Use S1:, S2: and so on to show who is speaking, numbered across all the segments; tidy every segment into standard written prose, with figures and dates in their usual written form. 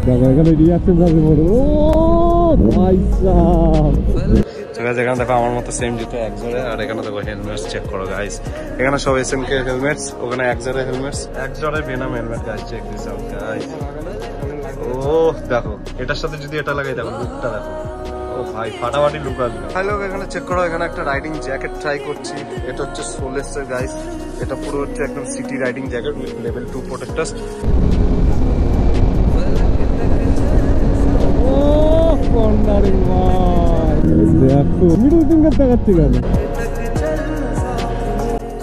S1: দেখো এখানে রিয়াকশন আছে বড়। ও ভাই সাহেব, এখানে দেখো আমার মতো সেম জুতো এক জোড়ে, আর এখানে দেখো হেলমেট চেক করো গাইস। এখানে সব SMK হেলমেটস, ওখানে এক জোড়ে হেলমেটস, এক জোড়ে Venom helmet guys. Check this out guys. ও দেখো এটার সাথে যদি এটা লাগাই, দেখো লুকটা দেখো, ও ভাই ফাটাফাটি লুক আসবে। ভাই লোক এখানে চেক করো, এখানে একটা রাইডিং জ্যাকেট ট্রাই করছি। এটা হচ্ছে সোলেসের গাইস, এটা পুরো হচ্ছে একদম city riding jacket with level 2 protectors. ও কর্নারিং ভাই, দেখো মিডল ফিঙ্গার দেখাচ্ছে কেন।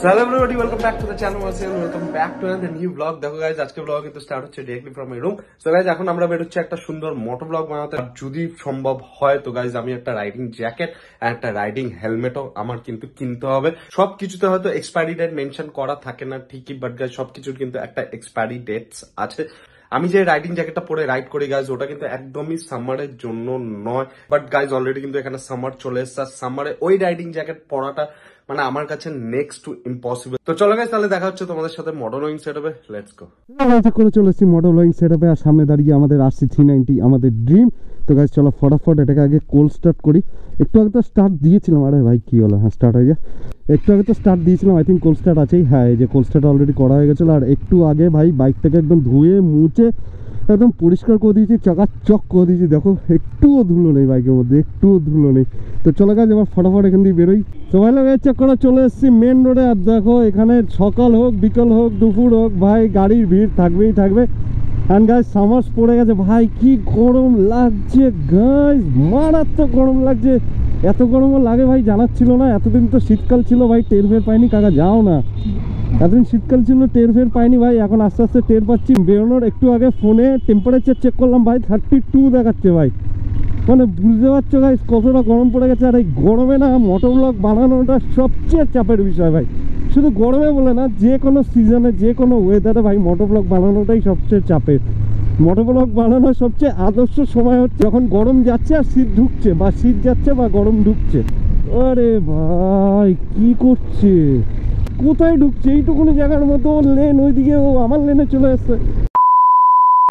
S1: Hello everybody, welcome back to the channel once again, welcome back to another new vlog. দেখো গাইজ আজকে ব্লগ কিন্তু স্টার্ট হচ্ছে directly from my room. So guys এখন আমরা বের হচ্ছে একটা সুন্দর মোটো ব্লগ বানাতে। যদি সম্ভব হয় তো গাইজ আমি একটা রাইডিং জ্যাকেট আর একটা রাইডিং হেলমেটও আমার কিন্তু কিনতে হবে। সবকিছুতে হয়তো এক্সপায়ারি ডেট মেনশন করা থাকে না ঠিকই, বাট গাইজ সবকিছুর কিন্তু একটা এক্সপায়ারি ডেটস আছে। আমি যে রাইডিং জ্যাকেটটা পরে রাইড করি গাইজ, ওটা কিন্তু একদমই সামারের জন্য নয়, বাট গাইজ অলরেডি কিন্তু এখানে সামার চলে এসছে। আর সামারে ওই রাইডিং জ্যাকেট পরাটা মানে আমার কাছে নেক্সট টু ইম্পসিবল। তো চলো গাইস তাহলে দেখা হচ্ছে তোমাদের সাথে মডেলিং সেটআপে। Let's go. আমরা করে চলে এসেছি মডেলিং সেটআপে, আর সামনে দাঁড়িয়ে আমাদের RC390 আমাদের ড্রিম। তো গাইস চলো ফটাফট এটাকে আগে কোল্ড স্টার্ট করি। একটু আগে তো স্টার্ট দিয়েছিলাম, আরে ভাই কি হলো, হ্যাঁ স্টার্ট হয়ে যায়। একটু আগে তো স্টার্ট দিয়েছিলাম, আই থিঙ্ক কোল্ড স্টার্ট আছেই। হ্যাঁ এই যে কোল্ড স্টার্ট অলরেডি করা হয়ে গেছিলো। আর একটু আগে ভাই বাইকটাকে একদম ধুয়ে মুছে একদম পরিষ্কার করে দিয়েছি, চকাচক করে দিয়েছি। দেখো একটুও ধুলো নেই বাইকের মধ্যে, একটুও ধুলো নেই। তো চলো গাইস এবার ফটাফট এখান দিয়ে বেরোই। সবাই লোক চেক করে চলে এসেছি মেন রোডে। আর দেখো এখানে সকাল হোক বিকাল হোক দুপুর হোক ভাই গাড়ির ভিড় থাকবেই থাকবে। অ্যান্ড গাইস সামার্স পড়ে গেছে ভাই, কি গরম লাগছে গাইস, মারাত্মক গরম লাগছে। এত গরমও লাগে ভাই জানাচ্ছিল না। এতদিন তো শীতকাল ছিল ভাই, টের ফের পাইনি। কাকা যাও না, এতদিন শীতকাল ছিল টের ফের পাইনি ভাই, এখন আস্তে আস্তে টের পাচ্ছি। বেরোনোর একটু আগে ফোনে টেম্পারেচার চেক করলাম ভাই 32 দেখাচ্ছে ভাই। মানে বুঝতে পারছো গাইস কতটা গরম পড়ে গেছে। আর এই গরমে না মোটো ব্লগ বানানোটা সবচেয়ে চাপের বিষয় ভাই। শুধু গরমে বলে না, যে কোনো সিজনে যে কোনো ওয়েদারে ভাই মোটো ব্লগ বানানোটাই সবচেয়ে চাপের। মোটো ব্লগ বানানোর সবচেয়ে আদর্শ সময় হচ্ছে যখন গরম যাচ্ছে আর শীত ঢুকছে, বা শীত যাচ্ছে বা গরম ঢুকছে। আরে ভাই কি করছে, কোথায় ঢুকছে, এইটুকুনি জায়গার মতো লেন, ওইদিকে ও আমার লেনে চলে এসছে।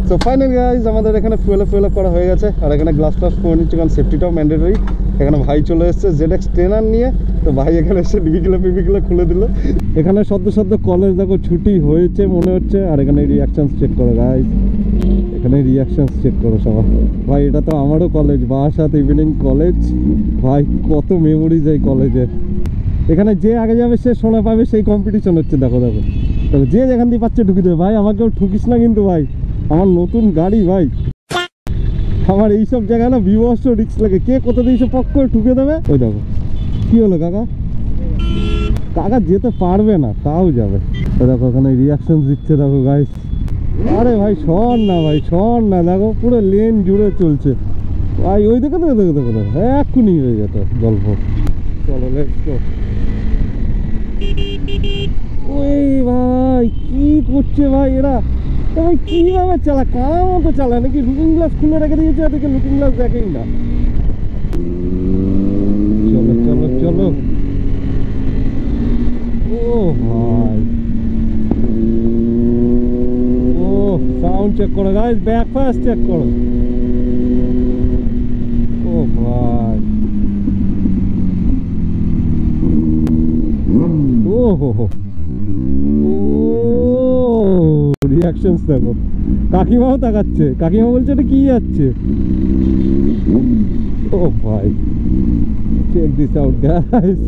S1: তো ফাইনালি গাইজ আমাদের এখানে ফুয়েল করা হয়ে গেছে। আর এখানে গ্লাস টাস করে নিচ্ছে, কারণ সেফটিটাও ম্যান্ডেটরি। এখানে ভাই চলে এসছে ZX ট্রেনার নিয়ে। তো ভাই এখানে এসে ডিবিগুলো খুলে দিল। এখানে সদ্য কলেজ দেখো ছুটি হয়েছে মনে হচ্ছে। আর এখানে রিয়াকশানস চেক করো গাইজ, এখানে রিয়াকশানস চেক করো সবাই। ভাই এটা তো আমারও কলেজ, বারাসাত ইভিনিং কলেজ। ভাই কত মেমোরিজ এই কলেজের। এখানে যে আগে যাবে সে সোনা পাবে, সেই কম্পিটিশন হচ্ছে। দেখো দেখো দেখো, যে যেখান দিয়ে পাচ্ছে ঢুকে দেবে। ভাই আমাকেও ঠুকিস না কিন্তু ভাই, আমার নতুন গাড়ি ভাই। আমার এইসব জায়গায় না বিভৎস রিস্ক লাগে, কে কোথা দিয়ে পক করে ঠুকে দেবে। ওই দেখো কি হলো, কাকা কাকা যেতে পারবে না তাও যাবে। দেখো ওখানে রিয়াকশন দিচ্ছে দেখো গাইস। আরে ভাই সর না ভাই, সর না, দেখো পুরো লেন জুড়ে চলছে ভাই। ওই দেখো দেখো দেখো দেখো দেখো, এক্ষুনি হয়ে যেত গল্প। চলো লেটস গো। ওই ভাই কি করছে ভাই এরা, ভাই কিভাবে চালা, কার মতো চালায় নাকি? লুকিং গ্লাস খুলে রেখে দিয়েছে, এদিকে লুকিং গ্লাস দেখেই না। চলো চলো চলো। ও ভাই, ও সাউন্ড চেক করো গাইস, ব্যাক ফাস্ট চেক করো। ও ভাই, ও হো হো, রিয়াকশনস দেখো। কাকিমাও তাকাচ্ছে, কাকিমা বলছে এটা কি যাচ্ছে। ও ভাই চেক দিস আউট গাইস।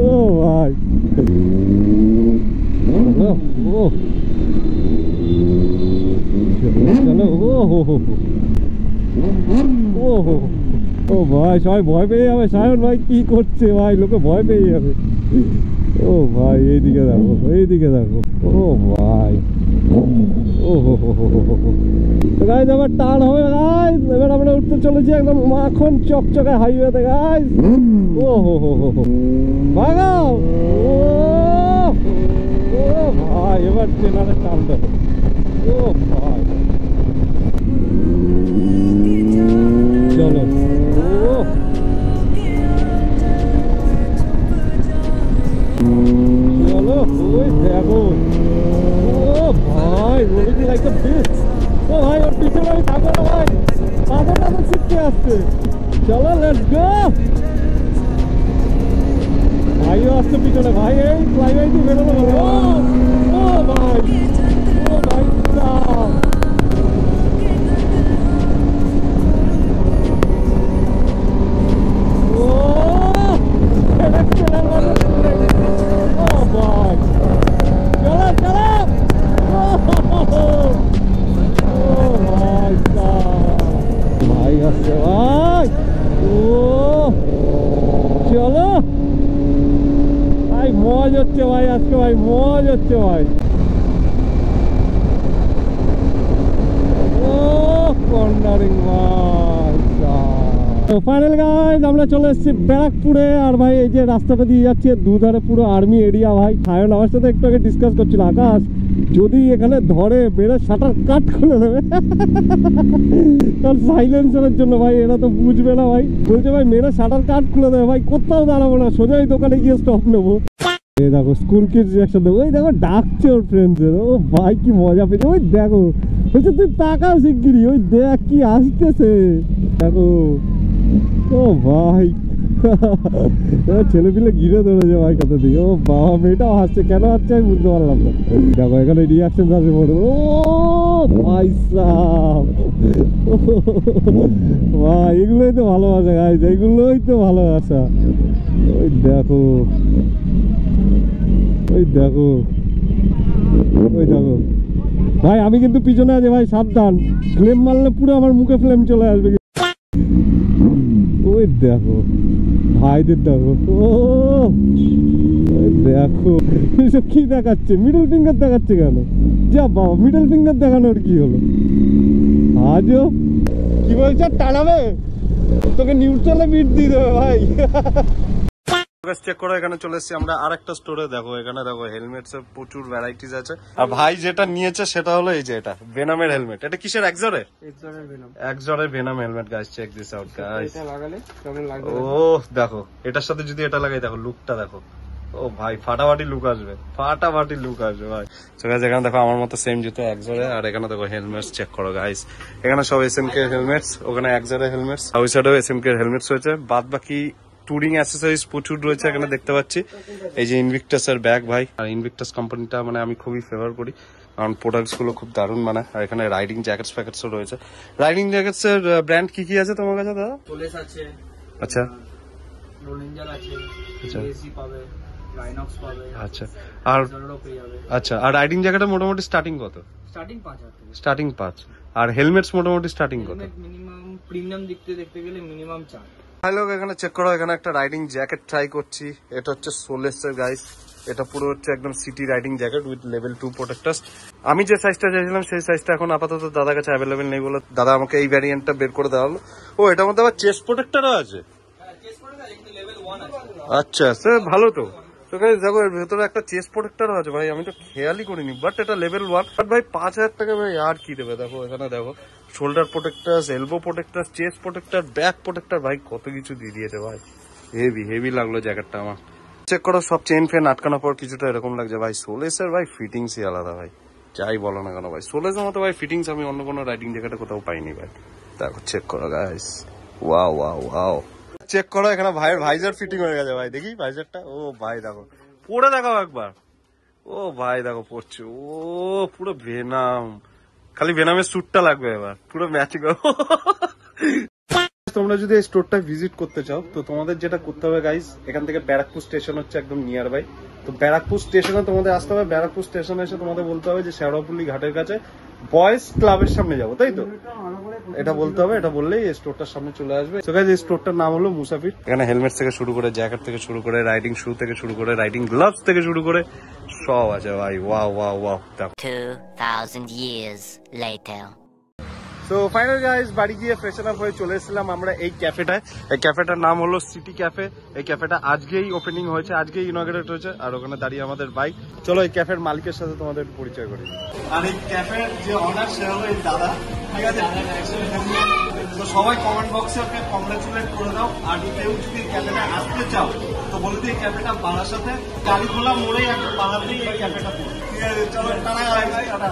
S1: ও ভাই ও চলো। ও হো হো ও হো, ও ভাই সবাই ভয় পেয়ে যাবে। সায়ন ভাই কি করছে ভাই, লোকে ভয় পেয়ে যাবে। ও ভাই এইদিকে দেখো, এইদিকে দেখো। ও ভাই ও হো হো হো হো হো। গাইস এবার টান হবে গাইস, এবার আমরা উঠতে চলেছি একদম মাখন চকচকে হাইওয়েতে গাইস। ও হো হো হো হো, ভাগাও। ও ও ভাই এবার ট্রেনারের টান দেখো। ও ভাই চলো। ও চলো, ওই দেখো। ও
S2: ভাই, rolling like a beast. ও ভাই, ওর পিছনে আমি থাকবো না ভাই, পাথর ছিটকে আসছে। চলো, লেটস গো। ভাইও আসছে পিছনে ভাই, এই ক্লাইম্যাক্স দিয়ে বেরোলো বলে। ও ভাই, ও ভাই সাহেব, চলো ভাই, মজ হচ্ছে ভাই আজকে ভাই, মজ হচ্ছে ভাই। ও কর্নারিং ভাই। তো ফাইনাল গাইস, আমরা চলে এসেছি ব্যারাকপুরে। আর ভাই এই যে রাস্তাটা দিয়ে যাচ্ছে, দুধারে পুরো আর্মি এরিয়া ভাই। সায়ন আমার সাথে একটু আগে ডিসকাস করছিল, আকাশ যদি এখানে ধরে মেরে শাটার কাট খুলে দেবে তার সাইলেন্সারের জন্য ভাই, এরা তো বুঝবে না ভাই। বলছে ভাই মেরে শাটার কাট খুলে দেবে ভাই, কোথাও দাঁড়াবো না, সোজাই দোকানে গিয়ে স্টপ নেবো। এই দেখো স্কুল কিডস একসাথে, ওই দেখো ডাকছে ওর ফ্রেন্ডসদের। ও ভাই কি মজা পেয়েছে, ওই দেখো বলছে তুই তাকাও শিগগিরি, ওই দেখ কি আসতেছে দেখো। ও ভাই ছেলে পিলে ঘিরে ধরেছে ভাই কত দিকে। ও বাবা, মেয়েটাও হাসছে, কেন হাসছে আমি বুঝতে পারলাম না। দেখো এখানে রিয়াকশন আছে বড়। ও ভাই সাহেব, ভাই এগুলোই তো ভালোবাসা গাইজ, এগুলোই তো ভালোবাসা। ওই দেখো, ওই দেখো, ওই দেখো ভাই, আমি কিন্তু পিছনে আছি ভাই, সাবধান। ফ্লেম মারলে পুরো আমার মুখে ফ্লেম চলে আসবে। ওই দেখো ভাইদের দেখো, ও দেখো এসব কি দেখাচ্ছে, মিডল ফিঙ্গার দেখাচ্ছে কেন? যা বাবা, মিডল ফিঙ্গার দেখানোর কি হলো? আজও কি বলছে, টানাবে তোকে নিউট্রালে বিট দিয়ে দেবে ভাই। চেক করো, এখানে চলে এসেছি আমরা আরেকটা স্টোরে। দেখো এখানে দেখো হেলমেটস এর প্রচুর ভ্যারাইটিস আছে। আর ভাই যেটা নিয়েছে সেটা হলো এই যে এটা ভেনামের হেলমেট। এটা কিসের? একজরের ভেনাম, একজরের Venom helmet guys. Check this out guys. এটা লাগালে কেমন লাগবে? ও দেখো, এটার সাথে যদি এটা লাগাই দেখো লুকটা দেখো। ও ভাই ফাটাফাটি লুক আসবে, ফাটাফাটি লুক আসবে ভাই। তো গাইস এখানে দেখো আমার মতো সেম জুতো একজরে। আর এখানে দেখো হেলমেটস চেক করো গাইস, এখানে সব এসএমকে হেলমেটস, ওখানে একজরে হেলমেটস, আর ওই সাইডেও এসএমকে হেলমেটস হয়েছে। বাদ বাকি টুরিং অ্যাক্সেসরিজ প্রচুর রয়েছে এখানে দেখতে পাচ্ছি। এই যে ইনভিক্টাস এর ব্যাগ ভাই, আর ইনভিক্টাস কোম্পানিটা মানে আমি খুবই ফেভার করি, কারণ প্রোডাক্টস গুলো খুব দারুণ মানে। আর এখানে রাইডিং জ্যাকেটস প্যাকেটসও রয়েছে। রাইডিং জ্যাকেটস এর ব্র্যান্ড কি কি আছে তোমার কাছে দাদা?
S3: পোলেস আছে,
S2: আচ্ছা,
S3: রোলেঞ্জার আছে,
S2: আচ্ছা,
S3: এসি পাবে, রাইনক্স পাবে,
S2: আচ্ছা। আর আচ্ছা, আর রাইডিং জ্যাকেটের মোটামুটি স্টার্টিং কত?
S3: স্টার্টিং 5,000 থেকে।
S2: স্টার্টিং 5। আর হেলমেটস মোটামুটি স্টার্টিং কত?
S3: মিনিমাম প্রিমিয়াম দেখতে গেলে মিনিমাম 4।
S2: হাই লোক, এখানে চেক করো, এখানে একটা রাইডিং জ্যাকেট ট্রাই করছি। এটা হচ্ছে সোলেসের গাইস, এটা পুরো হচ্ছে একদম city riding jacket with level 2 প্রোটেক্টার্স। আমি যে সাইজটা চাইছিলাম সেই সাইজটা এখন আপাতত দাদার কাছে অ্যাভেলেবেল নেই বলে দাদা আমাকে এই ভ্যারিয়েন্টটা বের করে দেওয়া হলো। ও এটার মধ্যে আবার চেস্ট প্রোটেক্টরও আছে? আচ্ছা স্যার, ভালো তো। তো গাইস দেখো এর ভেতরে একটা চেস্ট প্রোটেক্টরও আছে ভাই, আমি তো খেয়ালই করিনি, বাট এটা লেভেল 1। বাট ভাই 5,000 টাকা ভাই আর কি দেবে। দেখো এখানে দেখো shoulder protector, elbow protector, chest protector, back protector, ভাই কত কিছু দিয়ে দিয়েছে ভাই। হেভি হেভি লাগলো জ্যাকেটটা আমার। চেক করো, সব চেন ফেন আটকানোর পর কিছুটা এরকম লাগছে ভাই। সোলেসের ভাই ফিটিংসই আলাদা ভাই, যাই বলো না কেন ভাই। সোলেসের মতো ভাই ফিটিংস আমি অন্য কোনো রাইডিং জ্যাকেটে কোথাও পাইনি ভাই। দেখো চেক করো guys, wow wow wow. Check করো এখানে ভাইয়ের ভাইজার ফিটিং হয়ে গেছে ভাই, দেখি ভাইজারটা। ও ভাই দেখো, পরে দেখাও একবার। ও ভাই দেখো পড়ছে, ও পুরো ভেনাম, খালি ভেনামের স্যুটটা লাগবে এবার, পুরো ম্যাচিং। তোমরা যদি এই স্টোরটা ভিজিট করতে চাও তো তোমাদের যেটা করতে হবে গাইস, এখান থেকে ব্যারাকপুর স্টেশন হচ্ছে একদম নিয়ার বাই। তো ব্যারাকপুর স্টেশনে তোমাদের আসতে হবে। ব্যারাকপুর স্টেশনে এসে তোমাদের বলতে হবে যে শেওড়াফুলি ঘাটের কাছে বয়েজ ক্লাবের সামনে যাবো, তাই তো? এটা বলতে হবে, এটা বললেই এই স্টোরটার সামনে চলে আসবে। তো গাইস এই স্টোরটার নাম হলো মুসাফির। এখানে হেলমেট থেকে শুরু করে, জ্যাকেট থেকে শুরু করে, রাইডিং শু থেকে শুরু করে, রাইডিং গ্লাভস থেকে শুরু করে সব আছে ভাই। Wow wow wow.
S4: 2000 years later.
S2: তো ফাইনাল গাইস, বাড়ি গিয়ে ফ্রেশন আপ হয়ে চলে এসেছিলাম আমরা এই ক্যাফেটায়। এই ক্যাফেটার নাম হলো সিটি ক্যাফে। এই ক্যাফেটা আজকেই ওপেনিং হয়েছে, আজকেই ইনঅগ্রেট হয়েছে। আর ওখানে দাঁড়িয়ে আমাদের বাইক। চলো এই ক্যাফের মালিকের সাথে তোমাদের পরিচয় করি। আর এই ক্যাফের যে অনার সে হলো এই দাদা, ঠিক আছে? তো সবাই কমেন্ট বক্সে ওকে কংগ্রেচুলেট করে দাও। আর কেউ যদি ক্যাফেটা আসতে চাও তো বলে দিই ক্যাফেটা বারাসাতে কালীখোলা মোড়ে একটা বাড়াতেই এই ক্যাফেটা। ঠিক আছে, চলো টাটা।